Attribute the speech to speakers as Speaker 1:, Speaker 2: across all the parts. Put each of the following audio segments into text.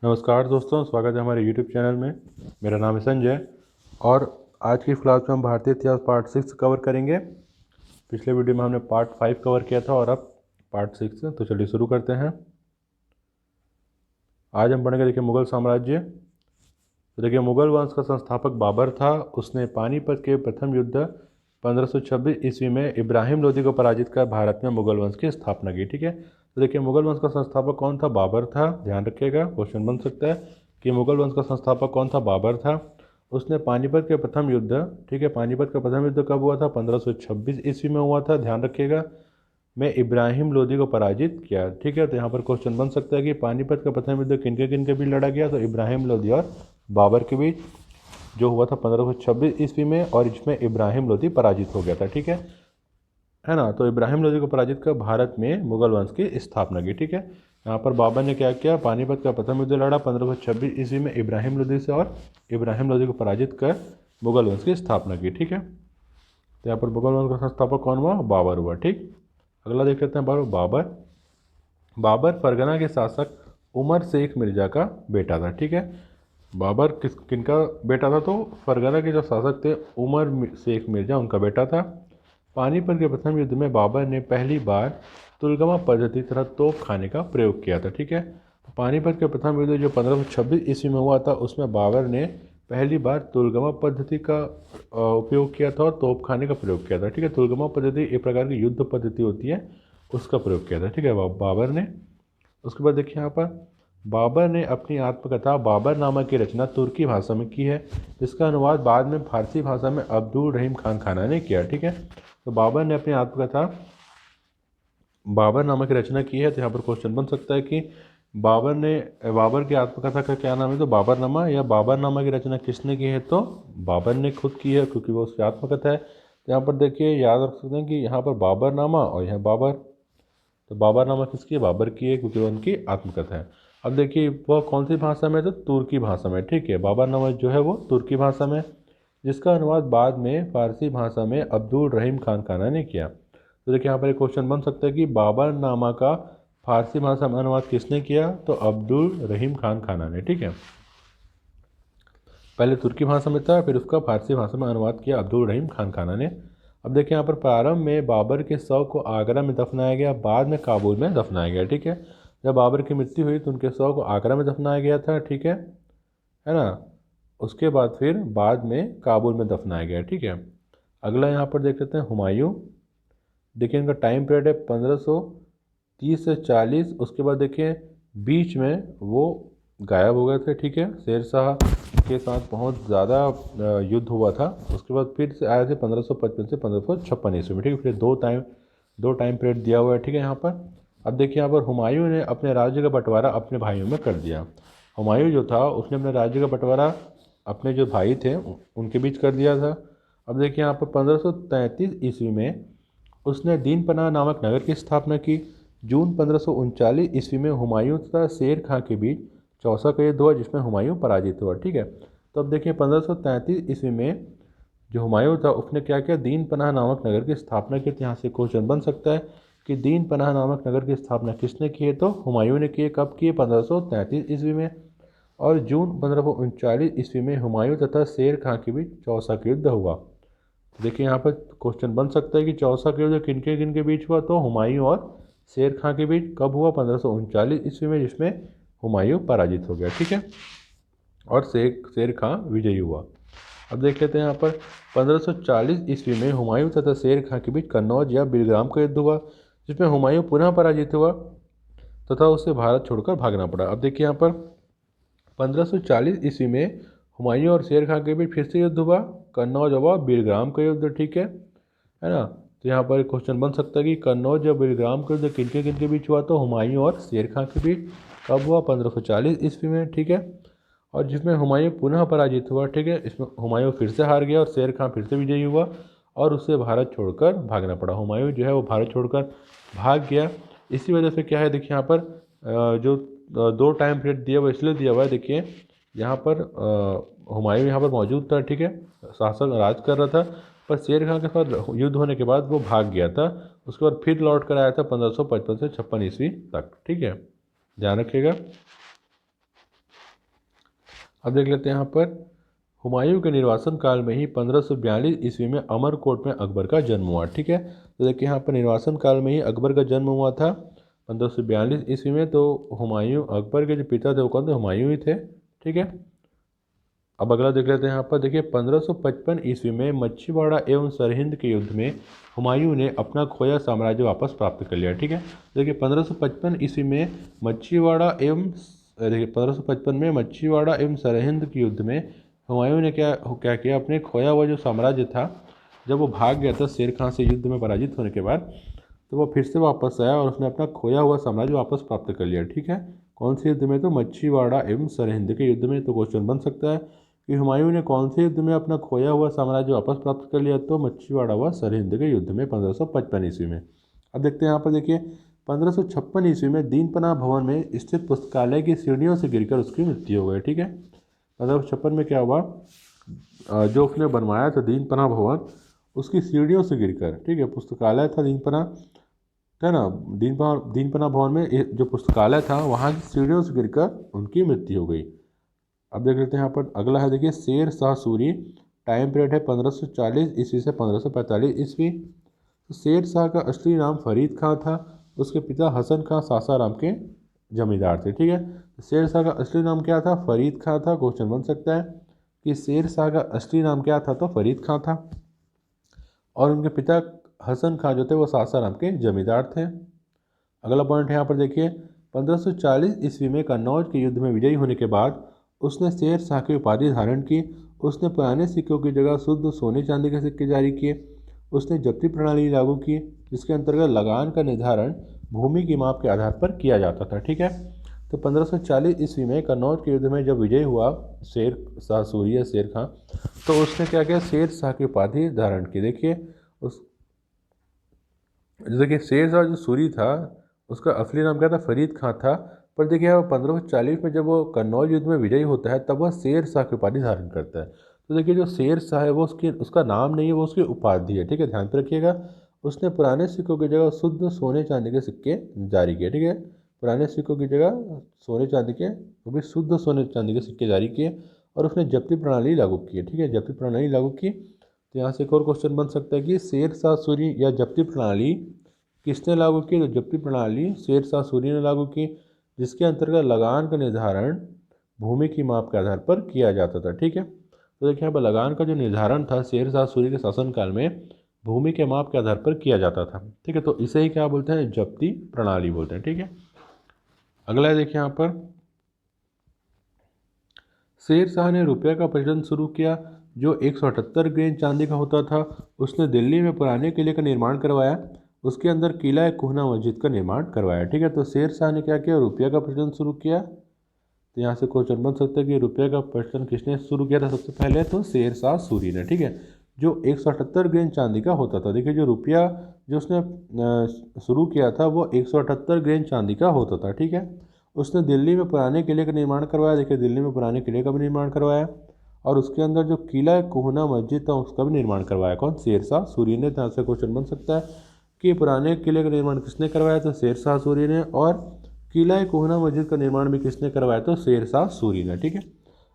Speaker 1: नमस्कार दोस्तों, स्वागत है हमारे YouTube चैनल में। मेरा नाम है संजय और आज की क्लास में हम भारतीय इतिहास पार्ट 6 कवर करेंगे। पिछले वीडियो में हमने पार्ट 5 कवर किया था और अब पार्ट 6 है, तो चलिए शुरू करते हैं। आज हम पढ़ेंगे, देखिए, मुगल साम्राज्य। तो देखिए, मुगल वंश का संस्थापक बाबर था। उसने पानीपत के प्रथम युद्ध 1526 ईस्वी में इब्राहिम लोदी को पराजित कर भारत में मुगल वंश की स्थापना की। ठीक है, तो देखिए, मुगल वंश का संस्थापक कौन था? बाबर था। ध्यान रखिएगा, क्वेश्चन बन सकता है कि मुगल वंश का संस्थापक कौन था? बाबर था। उसने पानीपत के प्रथम युद्ध, ठीक है, पानीपत का प्रथम युद्ध कब हुआ था? 1526 ईस्वी में हुआ था। ध्यान रखिएगा, में इब्राहिम लोदी को पराजित किया। ठीक है, तो यहाँ पर क्वेश्चन बन सकता है कि पानीपत का प्रथम युद्ध किन के बीच लड़ा गया? तो इब्राहिम लोदी और बाबर के बीच, जो हुआ था 1526 ईस्वी में, और इसमें इब्राहिम लोदी पराजित हो गया था। ठीक है ना। तो इब्राहिम लोदी को पराजित कर भारत में मुगल वंश की स्थापना की। ठीक है, यहाँ पर बाबर ने क्या किया? पानीपत का प्रथम युद्ध लड़ा 1526 ईस्वी में इब्राहिम लोदी से, और इब्राहिम लोदी को पराजित कर मुगल वंश की स्थापना की। ठीक है, तो यहाँ पर मुगल वंश का संस्थापक कौन हुआ? बाबर हुआ। ठीक, अगला देख लेते हैं। बाबर बाबर फरगना के शासक उमर शेख मिर्जा का बेटा था। ठीक है, बाबर किनका बेटा था? तो फरगना के जो शासक थे उमर शेख मिर्जा, उनका बेटा था। पानीपत के प्रथम युद्ध में बाबर ने पहली बार तुलगमा पद्धति तथा तोप खाने का प्रयोग किया था। ठीक है, तो पानीपत के प्रथम युद्ध जो 1526 ईस्वी में हुआ था, उसमें बाबर ने पहली बार तुलगमा पद्धति का उपयोग किया था और तोप खाने का प्रयोग किया था। ठीक है, तुलगमा पद्धति एक प्रकार की युद्ध पद्धति होती है, उसका प्रयोग किया था। ठीक है, बाबर ने। उसके बाद देखिए, यहाँ पर बाबर ने अपनी आत्मकथा बाबरनामा की रचना तुर्की भाषा में की है, जिसका अनुवाद बाद में फारसी भाषा में अब्दुल रहीम खान खाना ने किया। ठीक है, तो बाबर ने अपनी आत्मकथा बाबरनामा की रचना की है। तो यहाँ पर क्वेश्चन बन सकता है कि बाबर की आत्मकथा का क्या नाम है? तो बाबरनामा। या बाबरनामा की रचना किसने की है? तो बाबर ने खुद की है, क्योंकि वो उसकी आत्मकथा है। तो यहाँ पर देखिए, याद रख सकते हैं कि यहाँ पर बाबरनामा और यहाँ बाबर, तो बाबरनामा किसकी है? बाबर की है, क्योंकि वो उनकी आत्मकथा है। अब देखिए, वह कौन सी भाषा में? तो तुर्की भाषा में। ठीक है, बाबरनामा जो है वो तुर्की भाषा में, जिसका अनुवाद बाद में फारसी भाषा में अब्दुल रहीम खान खाना ने किया। तो देखिए, यहाँ पर एक क्वेश्चन बन सकता है कि बाबरनामा का फारसी भाषा में अनुवाद किसने किया? तो अब्दुल रहीम खान खाना ने। ठीक है, पहले तुर्की भाषा में था, फिर उसका फारसी भाषा में अनुवाद किया अब्दुल रहीम खान खाना ने। अब देखिए, यहाँ पर प्रारंभ में बाबर के शव को आगरा में दफनाया गया, बाद में काबुल में दफनाया गया। ठीक है, जब बाबर की मृत्यु हुई तो उनके शव को आगरा में दफनाया गया था। ठीक है ना। उसके बाद फिर बाद में काबुल में दफनाया गया। ठीक है, अगला यहाँ पर देख लेते हैं हुमायूं। देखिए, इनका टाइम पीरियड है 1530 से 40। उसके बाद देखिए, बीच में वो गायब हो गए थे। ठीक है, शेर शाह के साथ बहुत ज़्यादा युद्ध हुआ था। उसके बाद फिर से आए थे 1555 से 1556 ईस्वी में। ठीक है, फिर दो टाइम पीरियड दिया हुआ है। ठीक है, यहाँ पर अब देखिए, यहाँ पर हुमायूं ने अपने राज्य का बंटवारा अपने भाइयों में कर दिया। हुमायूं जो था, उसने अपने राज्य का बंटवारा अपने जो भाई थे उनके बीच कर दिया था। अब देखिए, यहाँ पर 1533 ईस्वी में उसने दीन पनाह नामक नगर की स्थापना की। जून 1539 ईस्वी में हुमायूं तथा शेर खां के बीच चौसा का युद्ध हुआ, जिसमें हुमायूं पराजित हुआ। ठीक है, तो अब देखिए, 1533 ईस्वी में जो हुमायूं था उसने क्या किया? दीन पनाह नामक नगर की स्थापना की। तो यहाँ से क्वेश्चन बन सकता है कि दीन पनाह नामक नगर की स्थापना किसने की है? तो हुमायूं ने की है। कब की है? 1533 ईस्वी में। और जून 1539 ईस्वी में हुमायूं तथा शेर खां के बीच चौसा का युद्ध हुआ। देखिए, यहाँ पर क्वेश्चन बन सकता है कि चौसा का युद्ध किन के बीच हुआ? तो हुमायूं और शेर खां के बीच। कब हुआ? 1539 ईस्वी में, जिसमें हुमायूं पराजित हो गया। ठीक है, और शेर खां विजयी हुआ। अब देख लेते हैं यहाँ पर 1540 ईस्वी में हुमायूं तथा शेर खां के बीच कन्नौज या बिलग्राम का युद्ध हुआ, जिसमें हुमायूं पुनः पराजित हुआ तथा उसे भारत छोड़कर भागना पड़ा। अब देखिए, यहाँ पर 1540 ईस्वी में हुमायूं और शेर खां के बीच फिर से युद्ध हुआ, कन्नौज और बिलग्राम का युद्ध। ठीक है ना। तो यहाँ पर क्वेश्चन बन सकता है कि कन्नौज और बिलग्राम का युद्ध किन के बीच हुआ? तो हुमायूं और शेर खां के बीच। कब हुआ? 1540 ईस्वी में। ठीक है, और जिसमें हुमायूं पुनः पराजित हुआ। ठीक है, इसमें हुमायूं फिर से हार गया और शेर खां फिर से विजयी हुआ और उसे भारत छोड़कर भागना पड़ा। हुमायूं जो है वो भारत छोड़कर भाग गया। इसी वजह से क्या है, देखिए, यहाँ पर जो दो टाइम पीरियड दिया हुआ इसलिए दिया हुआ है। देखिए, यहाँ पर हुमायूं यहाँ पर मौजूद था। ठीक है, शासक राज कर रहा था, पर शेर खां के साथ युद्ध होने के बाद वो भाग गया था। उसके बाद फिर लौट कर आया था 1555 से 56 ईस्वी तक। ठीक है, ध्यान रखिएगा। अब देख लेते हैं यहाँ पर हुमायूं के निर्वासन काल में ही 1542 ईस्वी में अमरकोट में अकबर का जन्म हुआ। ठीक है, तो देखिए यहाँ पर निर्वासन काल में ही अकबर का जन्म हुआ था 1542 ईस्वी में। तो हुमायूं, अकबर के जो पिता थे वो कौन थे? हुमायूं ही थे। ठीक है, अब अगला देख लेते हैं यहाँ पर। देखिए 1555 ईस्वी में मच्छीवाड़ा एवं सरहिंद के युद्ध में हुमायूं ने अपना खोया साम्राज्य वापस प्राप्त कर लिया। ठीक है, देखिए 1555 ईस्वी में मच्छीवाड़ा एवं देखिए 1555 में मच्छीवाड़ा एवं सरहिंद के युद्ध में हुमायूं ने क्या क्या किया? अपने खोया हुआ जो साम्राज्य था, जब वो भाग गया था शेर खां से युद्ध में पराजित होने के बाद, तो वो फिर से वापस आया और उसने अपना खोया हुआ साम्राज्य वापस प्राप्त कर लिया। ठीक है, कौन से युद्ध में? तो मच्छीवाड़ा एवं सरहिंद के युद्ध में। तो क्वेश्चन बन सकता है कि हुमायूं ने कौन से युद्ध में अपना खोया हुआ साम्राज्य वापस प्राप्त कर लिया? तो मच्छीवाड़ा व सरहिंद के युद्ध में 1555 ईस्वी में। अब देखते हैं यहाँ पर। देखिए 1556 ईस्वी में दीनपनाह भवन में स्थित पुस्तकालय की सीढ़ियों से गिरकर उसकी मृत्यु हो गई। ठीक है, 1556 में क्या हुआ? जो उसने बनवाया था दीनपनाह भवन, उसकी सीढ़ियों से गिरकर, ठीक है, पुस्तकालय था दीनपनाह, है ना, दीनपनाह भवन में जो पुस्तकालय था वहाँ की सीढ़ियों से गिरकर उनकी मृत्यु हो गई। अब देख लेते हैं यहाँ पर अगला है। देखिए शेर शाह सूरी, टाइम पीरियड है 1540 ईस्वी से 1545 ईस्वी। तो शेर शाह का असली नाम फरीद खां था, उसके पिता हसन खां सासाराम के जमींदार थे। ठीक है, तो शेर शाह का असली नाम क्या था? फरीद खां था। क्वेश्चन बन सकता है कि शेर शाह का असली नाम क्या था? तो फरीद खां था, और उनके पिता हसन खां जो थे वो सासाराम के जमींदार थे। अगला पॉइंट है यहाँ पर। देखिए 1540 ईस्वी में कन्नौज के युद्ध में विजयी होने के बाद उसने शेर शाह की उपाधि धारण की। उसने पुराने सिक्कों की जगह शुद्ध सोने चांदी के सिक्के जारी किए। उसने जब्ती प्रणाली लागू की, जिसके अंतर्गत लगान का निर्धारण भूमि की माप के आधार पर किया जाता था। ठीक है, तो 1540 ईस्वी में कन्नौज के युद्ध में जब विजय हुआ शेर शाह सूरी या शेर खां, तो उसने क्या किया? शेर शाह की उपाधि धारण की। देखिए शेर शाह जो सूरी था उसका असली नाम क्या था? फरीद खां था। पर देखिए 1540 में जब वो कन्नौज युद्ध में विजयी होता है तब वह शेर शाह की उपाधि धारण करता है। तो देखिए जो शेर शाह है वो उसका नाम नहीं है, वो उसकी उपाधि है। ठीक है, ध्यान पे रखिएगा। उसने पुराने सिक्कों की जगह शुद्ध सोने चांदी के सिक्के जारी किए। ठीक है, पुराने सिक्कों की जगह सोने चांदी के, वो भी शुद्ध सोने चांदी के सिक्के जारी किए, और उसने जब्ती प्रणाली लागू की। ठीक है, जब्ती प्रणाली लागू की। तो यहाँ से एक और क्वेश्चन बन सकता है कि शेर शाह सूरी या जब्ती प्रणाली किसने लागू की? तो जब्ती प्रणाली शेर शाह सूरी ने लागू की, जिसके अंतर्गत लगान का निर्धारण भूमि की माप के आधार पर किया जाता था। ठीक है, तो देखिए यहाँ पर लगान का जो निर्धारण था शेर शाह सूरी के शासनकाल में भूमि के माप के आधार पर किया जाता था। ठीक है, तो इसे ही क्या बोलते हैं? जब्ती प्रणाली बोलते हैं। ठीक है, अगला देखिए यहाँ पर शेर शाह ने रुपये का प्रचलन शुरू किया, जो 178 ग्रेन चांदी का होता था। उसने दिल्ली में पुराने किले का निर्माण करवाया, उसके अंदर किला कोहना मस्जिद का निर्माण करवाया। ठीक है, तो शेर शाह ने क्या किया? रुपये का प्रचलन शुरू किया। तो यहाँ से क्वेश्चन बन सकता है कि रुपये का प्रचलन किसने शुरू किया था? सबसे पहले तो शेर शाह सूरी ने। ठीक है, जो 178 ग्रेन चांदी का होता था। देखिए जो रुपया जो उसने शुरू किया था वो 178 ग्रेन चांदी का होता था। ठीक है, उसने दिल्ली में पुराने किले का निर्माण करवाया। देखिए दिल्ली में पुराने किले का भी निर्माण करवाया, और उसके अंदर जो किला कोहना मस्जिद था उसका भी निर्माण करवाया। कौन? शेर शाह सूरी ने। तो यहाँ से क्वेश्चन बन सकता है कि पुराने किले का निर्माण किसने करवाया? तो शेर शाह सूरी ने। और किला कोहना मस्जिद का निर्माण भी किसने करवाया? तो शेर शाह सूरी ने। ठीक है,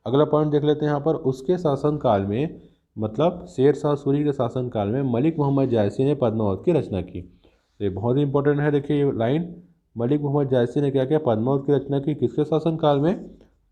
Speaker 1: अगला पॉइंट देख लेते हैं यहाँ पर। उसके शासनकाल में, मतलब शेर शाह सूरी के शासनकाल में मलिक मोहम्मद जायसी ने पद्मावत की रचना की। तो ये बहुत ही इंपॉर्टेंट है। देखिए ये लाइन, मलिक मोहम्मद जायसी ने क्या किया? पद्मावत की रचना की। किसके शासनकाल में?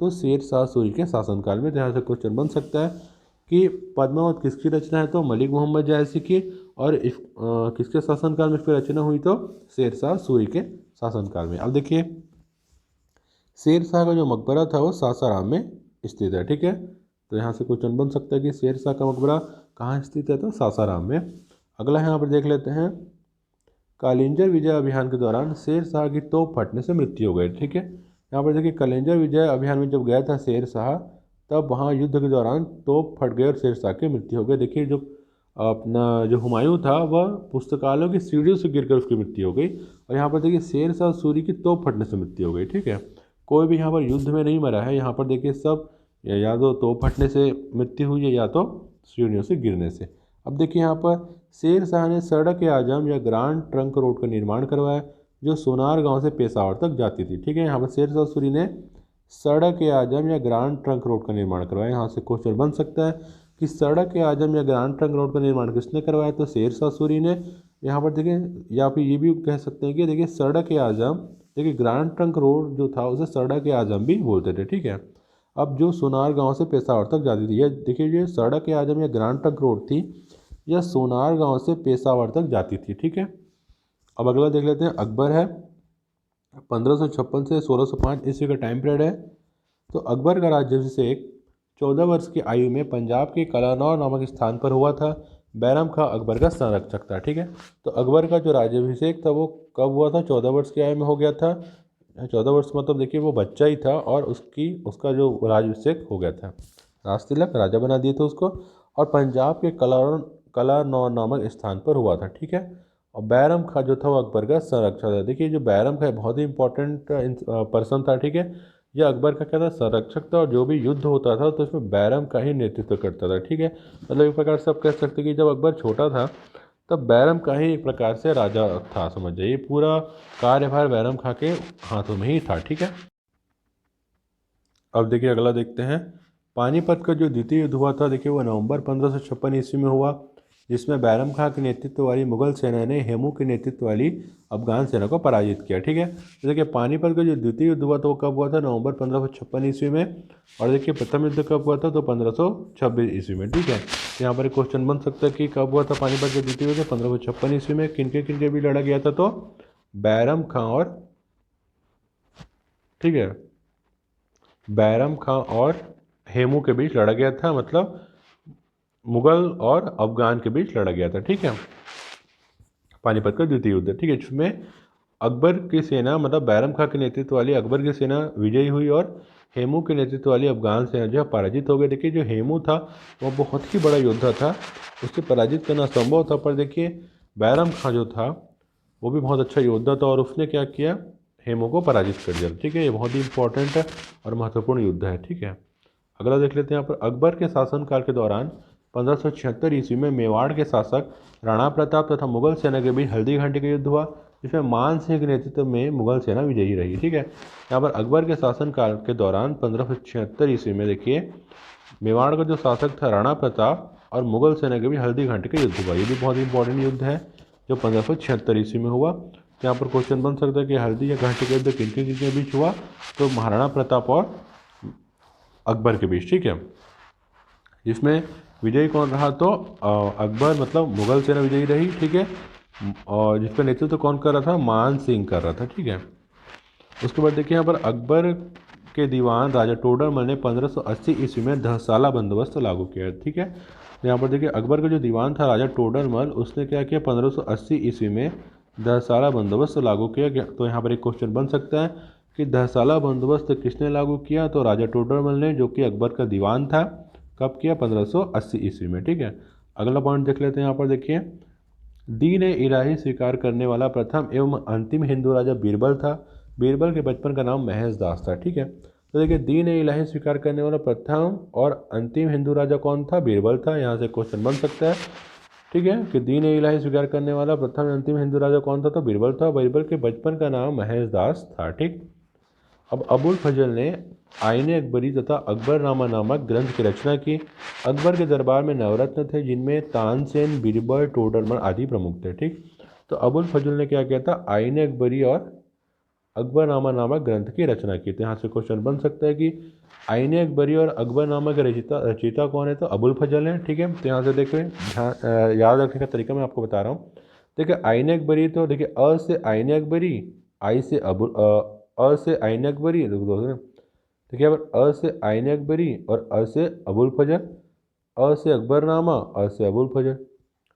Speaker 1: तो शेर शाह सूरी के शासनकाल में। यहाँ से क्वेश्चन बन सकता है कि पद्मावत किसकी रचना है? तो मलिक मोहम्मद जायसी की। और किसके शासनकाल में इसकी रचना हुई? तो शेर शाह सूरी के शासनकाल में। अब देखिए शेर शाह का जो मकबरा था वो सासाराम में स्थित है। ठीक है, तो यहाँ से क्वेश्चन बन सकता है कि शेर शाह का मकबरा कहाँ स्थित है? तो सासाराम में। अगला यहाँ पर देख लेते हैं। कालिंजर विजय अभियान के दौरान शेर शाह की तोप फटने से मृत्यु हो गई। ठीक है, यहाँ पर देखिए कालिंजर विजय अभियान में जब गया था शेर शाह, तब वहाँ युद्ध के दौरान तोप फट गई और शेर शाह की मृत्यु हो गई। देखिए जो अपना जो हुमायूं था वह पुस्तकालयों की सीढ़ियों से गिरकर उसकी मृत्यु हो गई। और यहाँ पर देखिए शेर शाह सूरी की तोप फटने से मृत्यु हो गई। ठीक है, कोई भी यहाँ पर युद्ध में नहीं मरा है। यहाँ पर देखिए सब या तो तोप फटने से मृत्यु हुई है या तो सीढ़ियों से गिरने से। अब देखिए यहाँ पर शेर शाह ने सड़क आजम या ग्रांड ट्रंक रोड का निर्माण करवाया, जो सोनार गांव से पेशावर तक जाती थी। ठीक है, यहाँ पर शेर शाह सूरी ने सड़क ए आजम या ग्रांड ट्रंक रोड का निर्माण करवाया। यहाँ से क्वेश्चन बन सकता है कि सड़क ए आजम या ग्रांड ट्रंक रोड का निर्माण किसने करवाया, तो शेर शाह सूरी ने। यहाँ पर देखिए, या फिर ये भी कह सकते हैं कि देखिए सड़क ए आजम, देखिए ग्रांड ट्रंक रोड जो था उसे सड़क ए आजम भी बोलते थे, ठीक है। अब जो सोनार गांव से पेशावर तक जाती थी, ये देखिए ये सड़क ए आजम या ग्रांड ट्रंक रोड थी, यह सोनार गांव से पेशावर तक जाती थी, ठीक है। अब अगला देख लेते हैं, अकबर है। 1556 से 1605 ईस्वी का टाइम पीरियड है। तो अकबर का राज्याभिषेक 14 वर्ष की आयु में पंजाब के कलानौर नामक स्थान पर हुआ था। बैरम खां अकबर का संरक्षक था, ठीक है। तो अकबर का जो राज्याभिषेक था वो कब हुआ था, 14 वर्ष की आयु में हो गया था। 14 वर्ष मतलब देखिए वो बच्चा ही था और उसका जो राज्याभिषेक हो गया था, राजतिलक राजा बना दिए थे उसको, और पंजाब के कलानौर नामक स्थान पर हुआ था, ठीक है। और बैरम खां जो था वो अकबर का संरक्षक था। देखिए जो बैरम खां बहुत ही इंपॉर्टेंट पर्सन था, ठीक है। यह अकबर का क्या था, संरक्षक था, और जो भी युद्ध होता था तो इसमें बैरम का ही नेतृत्व करता था, ठीक है। मतलब एक प्रकार से आप कह सकते हैं कि जब अकबर छोटा था तब बैरम का ही एक प्रकार से राजा था, समझ जाइए पूरा कार्यभार बैरम खां के हाथों में ही था, ठीक है। अब देखिए अगला देखते हैं, पानीपत का जो द्वितीय युद्ध हुआ था, देखिए वो नवंबर 1556 ईस्वी में हुआ, जिसमें बैरम खां के नेतृत्व वाली मुगल सेना ने हेमू के नेतृत्व वाली अफगान सेना को पराजित किया, ठीक है। तो देखिए पानीपत का जो द्वितीय युद्ध हुआ था वो कब हुआ था, नवंबर 1556 ईस्वी में। और देखिए प्रथम युद्ध कब हुआ था, तो 1526 ईस्वी में, ठीक है। यहाँ पर एक क्वेश्चन बन सकता है कि कब हुआ था पानीपत का द्वितीय युद्ध, 1556 ईस्वी में। किनके भी लड़ा गया था, तो बैरम खां और, ठीक है, बैरम खां और हेमू के बीच लड़ा गया था, मतलब मुगल और अफगान के बीच लड़ा गया था, ठीक है। पानीपत का द्वितीय युद्ध, ठीक है। जिसमें अकबर की सेना, मतलब बैरम खां के नेतृत्व वाली अकबर की सेना विजयी हुई और हेमू के नेतृत्व वाली अफगान सेना जो है पराजित हो गई। देखिए जो हेमू था वह बहुत ही बड़ा योद्धा था, उससे पराजित करना संभव था, पर देखिए बैरम खां जो था वो भी बहुत अच्छा योद्धा था और उसने क्या किया, हेमू को पराजित कर दिया, ठीक है। ये बहुत ही इंपॉर्टेंट और महत्वपूर्ण युद्ध है, ठीक है। अगला देख लेते हैं यहाँ पर, अकबर के शासनकाल के दौरान 1576 ईस्वी में मेवाड़ के शासक राणा प्रताप तथा मुगल सेना के बीच हल्दी घाटी का युद्ध हुआ, जिसमें मान सिंह के नेतृत्व में मुगल सेना विजयी रही, ठीक है। यहाँ पर अकबर के शासनकाल के दौरान 1576 ईस्वी में देखिए मेवाड़ का जो शासक था राणा प्रताप और मुगल सेना के बीच हल्दी घाटी का युद्ध हुआ। ये भी बहुत इंपॉर्टेंट युद्ध है जो 1576 ईस्वी में हुआ। यहाँ पर क्वेश्चन बन सकता है कि हल्दी या घाटी का युद्ध किन के बीच हुआ, तो महाराणा प्रताप और अकबर के बीच, ठीक है। जिसमें विजयी कौन रहा, तो अकबर, मतलब मुगल सेना विजयी रही, ठीक है। और जिसका नेतृत्व कौन कर रहा था, मान सिंह कर रहा था, ठीक है। उसके बाद देखिए यहाँ पर अकबर के दीवान राजा टोडरमल ने 1580 ईस्वी में 10 साला बंदोबस्त लागू किया, ठीक है। यहाँ पर देखिए अकबर का जो दीवान था राजा टोडरमल, उसने क्या किया, 1580 ईस्वी में 10 साला बंदोबस्त लागू किया। तो यहाँ पर एक क्वेश्चन बन सकता है कि 10 साला बंदोबस्त किसने लागू किया, तो राजा टोडरमल ने, जो कि अकबर का दीवान था। कब किया, 1580 ईस्वी में, ठीक है। अगला पॉइंट देख लेते हैं, यहाँ पर देखिए दीन ए इलाही स्वीकार करने वाला प्रथम एवं अंतिम हिंदू राजा बीरबल था। बीरबल के बचपन का नाम महेश दास था, ठीक है। तो देखिए दीन ए इलाही स्वीकार करने वाला प्रथम और अंतिम हिंदू राजा कौन था, बीरबल था। यहाँ से क्वेश्चन बन सकता है, ठीक है, कि दीन ए इलाही स्वीकार करने वाला प्रथम अंतिम हिंदू राजा कौन था, तो बीरबल था। बीरबल के बचपन का नाम महेश दास था, ठीक। अब अबुल फजल ने आईने अकबरी तथा अकबरनामा नामक ग्रंथ की रचना की। अकबर के दरबार में नवरत्न थे, जिनमें तानसेन, बीरबल, टोडरमल आदि प्रमुख थे, ठीक। तो अबुल फजल ने क्या किया था, आईने अकबरी और अकबरनामा नामक ग्रंथ की रचना की। तो यहाँ से क्वेश्चन बन सकता है कि आईने अकबरी और अकबरनामा के रचयिता कौन है, तो अबुल फजल है, ठीक है। तो यहाँ से देखिए याद रखने का तरीका मैं आपको बता रहा हूँ। देखिए आईने अकबरी, तो देखिए अ से आईने अकबरी, आई से अ से आईने अकबरी, देखिए अब अ से आईने अकबरी और अ से अबुल फजल, अ से अकबरनामा, अ से अबुल फजल,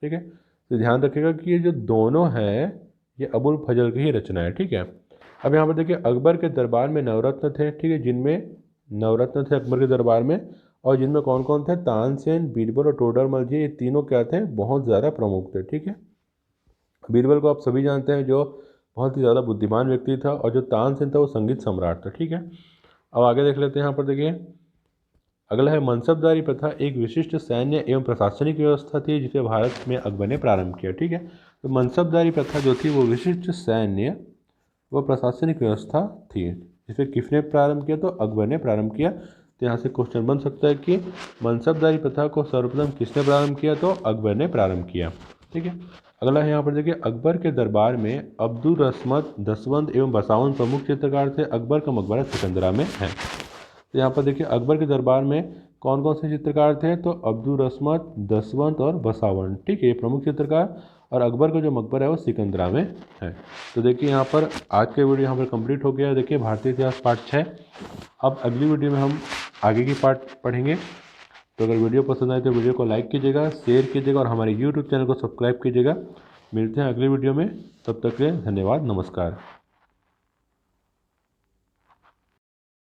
Speaker 1: ठीक है। तो ध्यान रखिएगा कि ये जो दोनों हैं ये अबुल फजल की ही रचना है, ठीक है। अब यहाँ पर देखिए अकबर के दरबार में नवरत्न थे, ठीक है, जिनमें नवरत्न थे अकबर के दरबार में, और जिनमें कौन कौन थे, तानसेन, बीरबल और टोडरमल जी, ये तीनों क्या थे, बहुत ज़्यादा प्रमुख थे, ठीक है। बीरबल को आप सभी जानते हैं, जो बहुत ही ज़्यादा बुद्धिमान व्यक्ति था, और जो तानसेन था वो संगीत सम्राट था, ठीक है। अब आगे देख लेते हैं, यहाँ पर देखिए अगला है मनसबदारी प्रथा, एक विशिष्ट सैन्य एवं प्रशासनिक व्यवस्था थी जिसे भारत में अकबर ने प्रारंभ किया, ठीक है। तो मनसबदारी प्रथा जो थी वो विशिष्ट सैन्य व प्रशासनिक व्यवस्था थी। इसे किसने प्रारंभ किया? तो अकबर ने प्रारंभ किया। तो यहाँ से क्वेश्चन बन सकता है कि मनसबदारी प्रथा को सर्वप्रथम किसने प्रारंभ किया? तो अकबर ने प्रारंभ किया। ठीक है, अगला है यहाँ पर देखिए, अकबर के दरबार में अब्दुल रस्मत, दसवंत एवं बसावन प्रमुख चित्रकार थे। अकबर का मकबरा सिकंदरा में है। तो यहाँ पर देखिए, अकबर के दरबार में कौन कौन से चित्रकार थे? तो अब्दुल रस्मत, दसवंत और बसावन। ठीक है, ये प्रमुख चित्रकार, और अकबर का जो मकबरा है वो सिकंदरा में है। तो देखिए यहाँ पर आज के वीडियो यहाँ पर कंप्लीट हो गया। देखिए भारतीय इतिहास पार्ट 6। अब अगली वीडियो में हम आगे की पार्ट पढ़ेंगे। तो अगर वीडियो पसंद आए तो वीडियो को लाइक कीजिएगा, शेयर कीजिएगा और हमारे यूट्यूब चैनल को सब्सक्राइब कीजिएगा। मिलते हैं अगली वीडियो में, तब तक के लिए धन्यवाद, नमस्कार।